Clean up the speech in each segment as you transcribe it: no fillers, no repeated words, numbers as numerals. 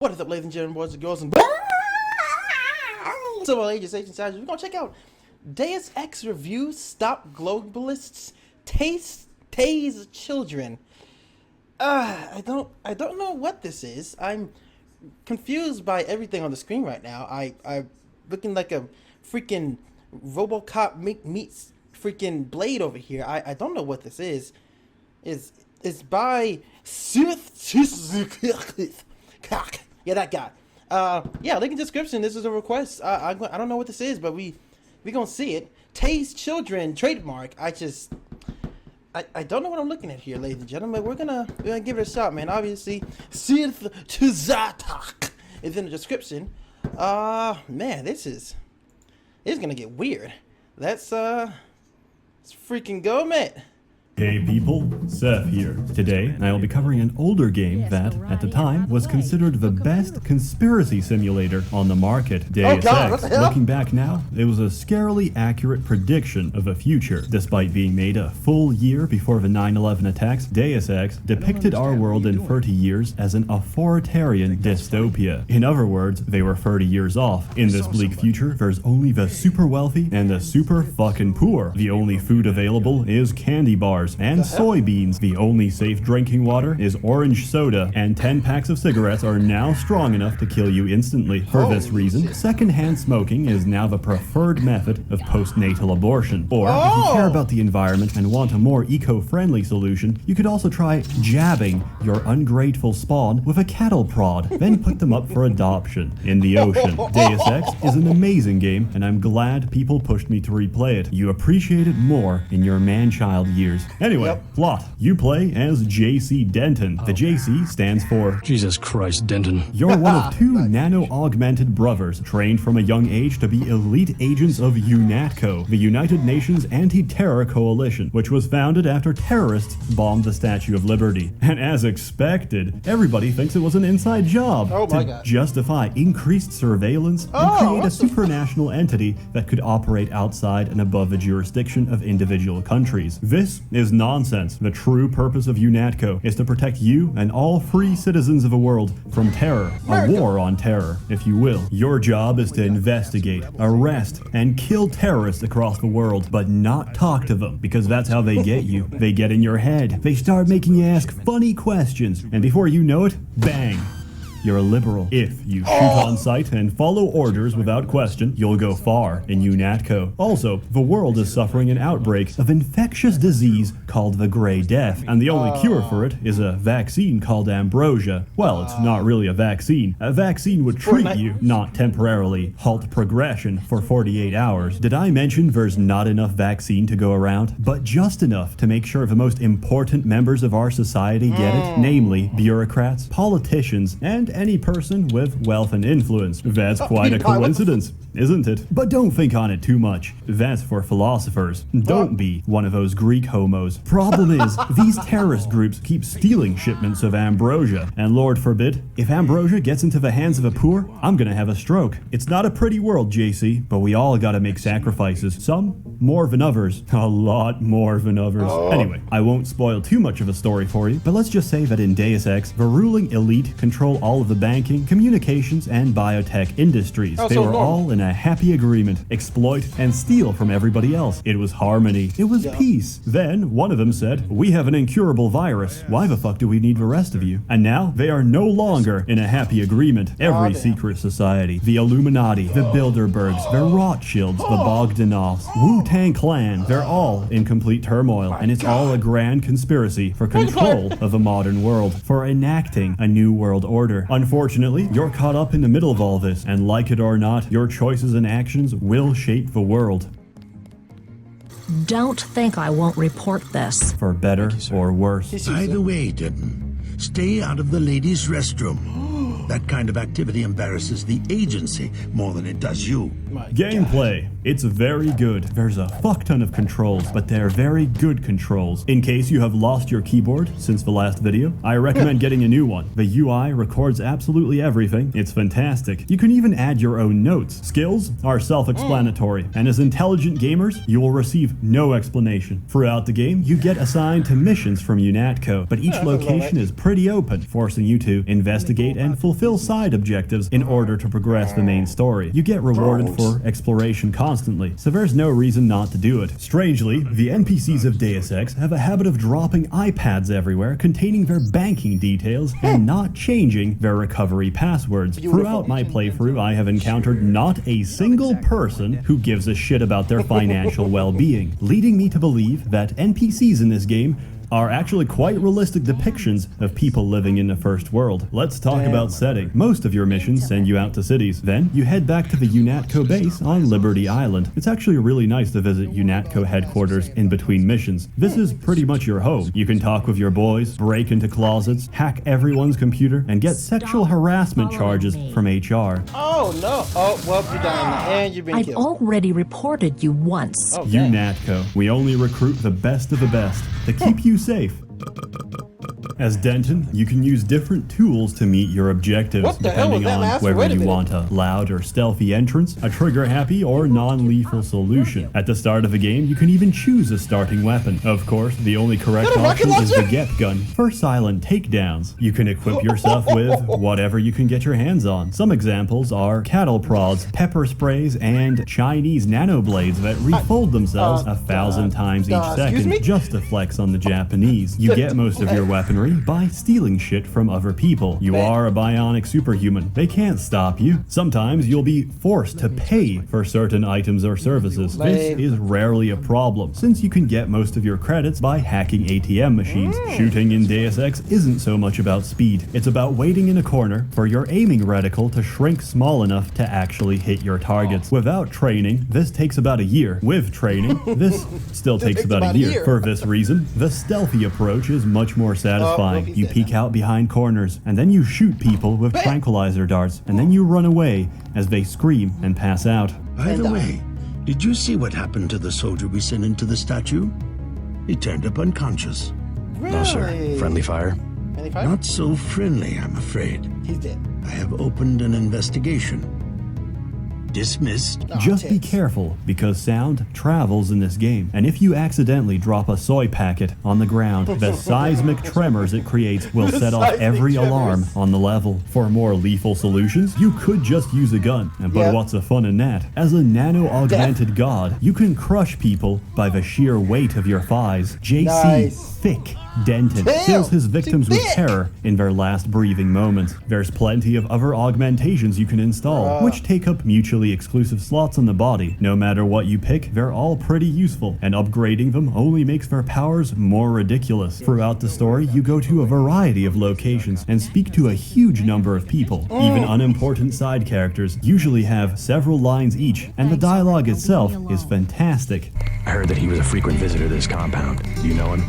What is up, ladies and gentlemen, boys and girls, and civil ages, Asian sizes? We're gonna check out Deus Ex review. Stop Globalists. Tase children. I don't know what this is. I'm confused by everything on the screen right now. I'm looking like a freaking RoboCop meets freaking Blade over here. I don't know what this is. It's by yeah, that guy. Yeah, link in the description. This is a request. I don't know what this is, but we gonna see it. Tase children trademark. I don't know what I'm looking at here, ladies and gentlemen. We're gonna give it a shot, man. Obviously, Sith Tuzatak is in the description. Man, this is gonna get weird. Let's freaking go, man. Hey people, Seth here. Today, I will be covering an older game that, at the time, was considered the best conspiracy simulator on the market. Deus Ex. Looking back now, it was a scarily accurate prediction of a future. Despite being made a full year before the 9/11 attacks, Deus Ex depicted our world in 30 years as an authoritarian dystopia. In other words, they were 30 years off. In this bleak future, there's only the super wealthy and the super fucking poor. The only food available is candy bars and soybeans. The only safe drinking water is orange soda, and 10 packs of cigarettes are now strong enough to kill you instantly. For this reason, secondhand smoking is now the preferred method of postnatal abortion. Or, if you care about the environment and want a more eco-friendly solution, you could also try jabbing your ungrateful spawn with a cattle prod, then put them up for adoption in the ocean. Deus Ex is an amazing game, and I'm glad people pushed me to replay it. You appreciate it more in your man-child years. Anyway, plot. You play as JC Denton. The JC stands for Jesus Christ, Denton. You're one of two nano-augmented brothers trained from a young age to be elite agents of UNATCO, the United Nations Anti-Terror Coalition, which was founded after terrorists bombed the Statue of Liberty. And as expected, everybody thinks it was an inside job to justify increased surveillance and create a supranational entity that could operate outside and above the jurisdiction of individual countries. This is nonsense. The true purpose of UNATCO is to protect you and all free citizens of the world from terror. A war on terror, if you will. Your job is to investigate, arrest, and kill terrorists across the world, but not talk to them, because that's how they get you. They get in your head. They start making you ask funny questions, and before you know it, bang. You're a liberal. If you shoot on sight and follow orders without question, you'll go far in UNATCO. Also, the world is suffering an outbreak of infectious disease called the Grey Death, and the only cure for it is a vaccine called ambrosia. Well, it's not really a vaccine. A vaccine would treat you, not temporarily halt progression for 48 hours. Did I mention there's not enough vaccine to go around? But just enough to make sure the most important members of our society get it, namely bureaucrats, politicians, and any person with wealth and influence. That's quite a coincidence, isn't it? But don't think on it too much. That's for philosophers. Don't be one of those Greek homos. Problem is, these terrorist groups keep stealing shipments of ambrosia. And Lord forbid, if ambrosia gets into the hands of a poor, I'm gonna have a stroke. It's not a pretty world, JC, but we all gotta make sacrifices. Some more than others. A lot more than others. Anyway, I won't spoil too much of a story for you, but let's just say that in Deus Ex, the ruling elite control all of the banking, communications, and biotech industries. They were all in a happy agreement. Exploit and steal from everybody else. It was harmony. It was peace. Then, one of them said, "We have an incurable virus. Why the fuck do we need the rest of you?" And now, they are no longer in a happy agreement. Every secret society, the Illuminati, the Bilderbergs, the Rothschilds, the Bogdanovs, Wu-Tang Clan, they're all in complete turmoil. And it's all a grand conspiracy for control of the modern world, for enacting a new world order. Unfortunately, you're caught up in the middle of all this, and like it or not, your choices and actions will shape the world. Don't think I won't report this. For better or worse. By the way, Denton, stay out of the ladies' restroom. That kind of activity embarrasses the agency more than it does you. Gameplay. It's very good. There's a fuck ton of controls, but they're very good controls. In case you have lost your keyboard since the last video, I recommend getting a new one. The UI records absolutely everything. It's fantastic. You can even add your own notes. Skills are self-explanatory, and as intelligent gamers, you will receive no explanation. Throughout the game, you get assigned to missions from UNATCO, but each location is pretty open, forcing you to investigate and fulfill side objectives in order to progress the main story. You get rewarded for exploration constantly, so there's no reason not to do it. Strangely, the NPCs of Deus Ex have a habit of dropping iPads everywhere containing their banking details and not changing their recovery passwords. Throughout my playthrough, I have encountered not a single person who gives a shit about their financial well-being, leading me to believe that NPCs in this game are actually quite realistic depictions of people living in the first world. Let's talk about setting. Most of your missions send you out to cities. Then you head back to the UNATCO base on Liberty Island. It's actually really nice to visit UNATCO headquarters in between missions. This is pretty much your home. You can talk with your boys, break into closets, hack everyone's computer, and get sexual harassment charges from HR. Oh no! Oh well, you're dying and you've been I've killed. already reported you once. Okay. UNATCO. We only recruit the best of the best to keep you safe. As Denton, you can use different tools to meet your objectives, What the hell was depending that on last? whether Wait a you minute. want a loud or stealthy entrance, a trigger-happy or non-lethal solution. At the start of the game, you can even choose a starting weapon. Of course, the only correct Is that a rocket option is the launcher? get gun for silent takedowns. You can equip yourself with whatever you can get your hands on. Some examples are cattle prods, pepper sprays, and Chinese nanoblades that refold themselves 1,000 times each excuse me? second just to flex on the Japanese. You get most of your weaponry by stealing shit from other people. You are a bionic superhuman. They can't stop you. Sometimes you'll be forced to pay for certain items or services. This is rarely a problem, since you can get most of your credits by hacking ATM machines. Shooting in Deus Ex isn't so much about speed. It's about waiting in a corner for your aiming reticle to shrink small enough to actually hit your targets. Without training, this takes about a year. With training, this still takes about a year. For this reason, the stealthy approach is much more satisfying. You peek out behind corners, and then you shoot people with tranquilizer darts, and then you run away as they scream and pass out. By the way, did you see what happened to the soldier we sent into the statue? He turned up unconscious. Really? No, sir. Friendly fire? Friendly fire? Not so friendly, I'm afraid. He's dead. I have opened an investigation. Dismissed. Oh, Just be tits. careful, because sound travels in this game, and if you accidentally drop a soy packet on the ground, the seismic tremors it creates will set off seismic every tremors. alarm on the level. For more lethal solutions, you could just use a gun, but Yep. what's the fun in that? As a nano-augmented god, you can crush people by the sheer weight of your thighs. JC Nice. Thick Denton Damn, fills his victims with thick. terror in their last breathing moments. There's plenty of other augmentations you can install, which take up mutually exclusive slots on the body. No matter what you pick, they're all pretty useful, and upgrading them only makes their powers more ridiculous. Throughout the story, you go to a variety of locations and speak to a huge number of people. Even unimportant side characters usually have several lines each, and the dialogue itself is fantastic. I heard that he was a frequent visitor to this compound. Do you know him?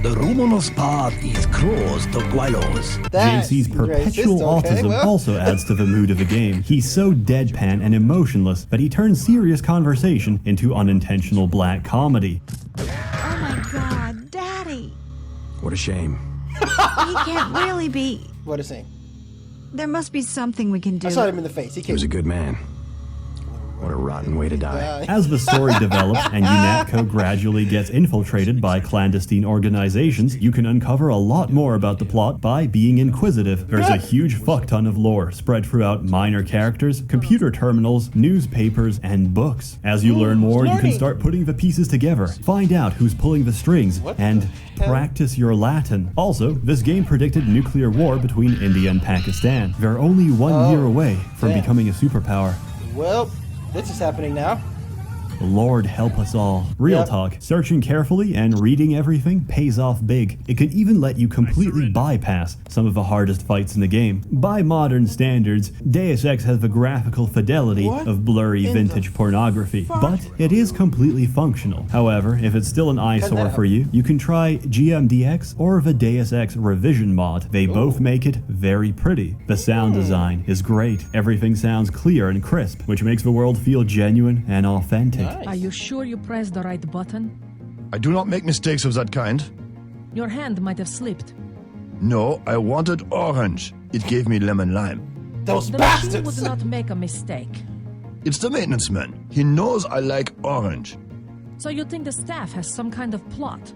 The Romulus path is closed to Guilos. That's JC's perpetual racist, okay, autism well. also adds to the mood of the game. He's so deadpan and emotionless that he turns serious conversation into unintentional black comedy. Oh my God, Daddy. What a shame. He can't really be. What a shame. There must be something we can do. I shot him in the face. He He was a killed good man. What a rotten way to die. As the story develops and UNATCO gradually gets infiltrated by clandestine organizations, you can uncover a lot more about the plot by being inquisitive. There's a huge fuckton of lore spread throughout minor characters, computer terminals, newspapers, and books. As you learn more, you can start putting the pieces together, find out who's pulling the strings, and practice your Latin. Also, this game predicted nuclear war between India and Pakistan. They're only 1 year away from damn. becoming a superpower. Well, this is happening now. Lord help us all. Real talk, searching carefully and reading everything pays off big. It can even let you completely bypass some of the hardest fights in the game. By modern standards, Deus Ex has the graphical fidelity of blurry vintage pornography, but it is completely functional. However, if it's still an eyesore for you, you can try GMDX or the Deus Ex revision mod. They both make it very pretty. The sound design is great. Everything sounds clear and crisp, which makes the world feel genuine and authentic. Are you sure you pressed the right button? I do not make mistakes of that kind. Your hand might have slipped. No, I wanted orange. It gave me lemon lime. Those The bastards! machine would not make a mistake. It's the maintenance man. He knows I like orange. So you think the staff has some kind of plot?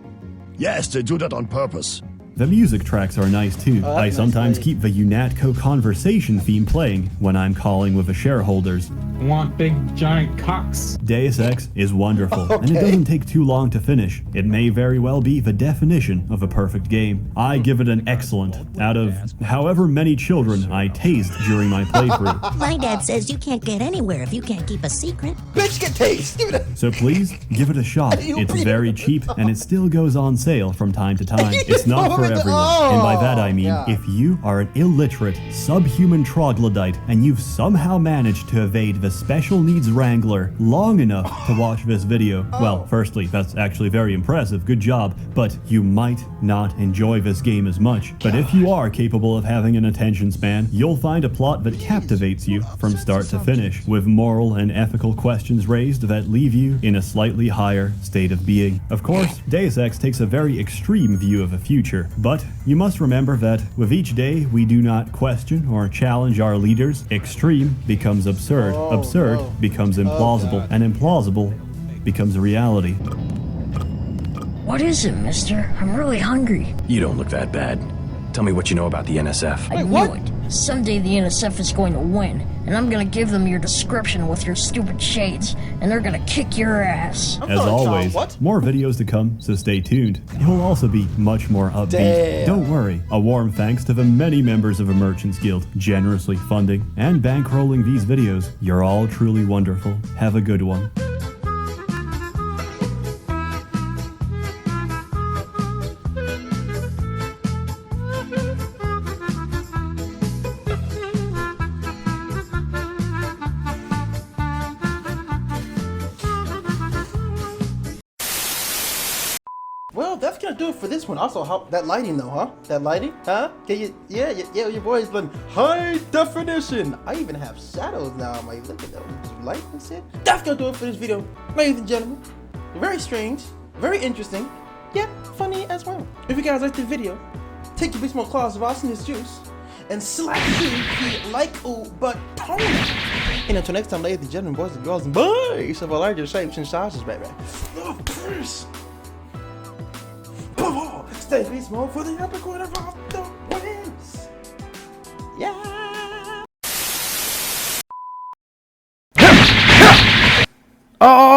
Yes, they do that on purpose. The music tracks are nice too. I sometimes keep the UNATCO conversation theme playing when I'm calling with the shareholders. Want big giant cocks. Deus Ex is wonderful, and it doesn't take too long to finish. It may very well be the definition of a perfect game. I give it an excellent out of however many children I tased during my playthrough. My dad says you can't get anywhere if you can't keep a secret. Bitch, get tased! Give it a... So please, give it a shot. It's very cheap, and it still goes on sale from time to time. It's not for everyone, and by that I mean, if you are an illiterate, subhuman troglodyte, and you've somehow managed to evade the special needs wrangler long enough to watch this video, well, firstly, that's actually very impressive, good job, but you might not enjoy this game as much. But if you are capable of having an attention span, you'll find a plot that captivates you from start to finish, with moral and ethical questions raised that leave you in a slightly higher state of being. Of course, Deus Ex takes a very extreme view of the future, but you must remember that with each day we do not question or challenge our leaders, extreme becomes absurd, absurd becomes implausible, and implausible becomes a reality. What is it, mister? I'm really hungry. You don't look that bad. Tell me what you know about the NSF. I knew it. Someday the NSF is going to win, and I'm gonna give them your description with your stupid shades, and they're gonna kick your ass. As always, more videos to come, so stay tuned. You'll also be much more upbeat. Don't worry, a warm thanks to the many members of the Merchants Guild generously funding and bankrolling these videos. You're all truly wonderful. Have a good one. Well, that's gonna do it for this one. Also, how that lighting though, huh? That lighting, huh? Can you? Yeah, your boy's been high definition. I even have shadows now. I'm like, look at those light and shit. That's gonna do it for this video, ladies and gentlemen. Very strange, very interesting, yet funny as well. If you guys liked the video, take your big small claws of awesomeness juice and slap the like button. And until next time, ladies and gentlemen, boys and girls, and boys of all larger shapes and sizes, baby. Oh, peace. Stay be small for the upper quarter of the wings. Yeah. Oh.